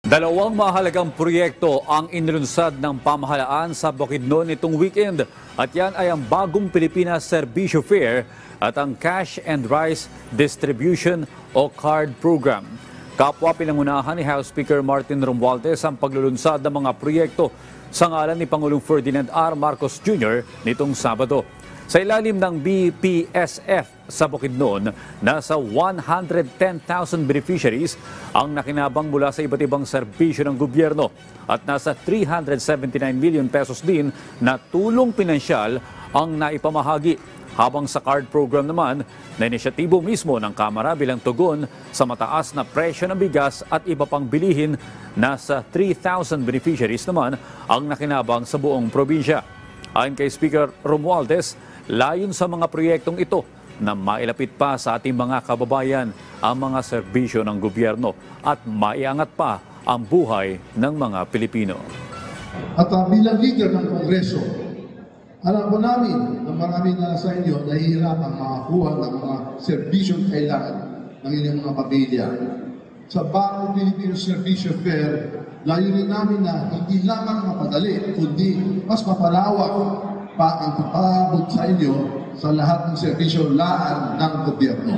Dalawang mahalagang proyekto ang inilunsad ng pamahalaan sa Bukidnon nitong weekend. At yan ay ang bagong Pilipinas Serbisyo Fair at ang Cash and Rice Distribution o CARD Program. Kapwa pinangunahan ni House Speaker Martin Romualdez ang paglulunsad ng mga proyekto sa ngalan ni Pangulong Ferdinand R. Marcos Jr. nitong Sabado. Sa ilalim ng BPSF sa Bukidnon, nasa 110,000 beneficiaries ang nakinabang mula sa iba't ibang serbisyo ng gobyerno at nasa 379 million pesos din na tulong pinansyal ang naipamahagi. Habang sa card program naman, na inisyatibo mismo ng Kamara bilang tugon sa mataas na presyo ng bigas at iba pang bilihin, nasa 3,000 beneficiaries naman ang nakinabang sa buong probinsya. Ayon kay Speaker Romualdez, layon sa mga proyektong ito na mailapit pa sa ating mga kababayan ang mga serbisyo ng gobyerno at maiangat pa ang buhay ng mga Pilipino. At bilang leader ng Kongreso, alam ko namin na marami na sa inyo nahihirapang makakuha ng mga serbisyong kailangan ng inyong mga pamilya. Sa bagong Filipino Serbisyo Fair, layunin namin na hindi lamang mapadali, kundi mas mapalawak pa ang papaabot sa inyo sa lahat ng serbisyo laan ng gobyerno.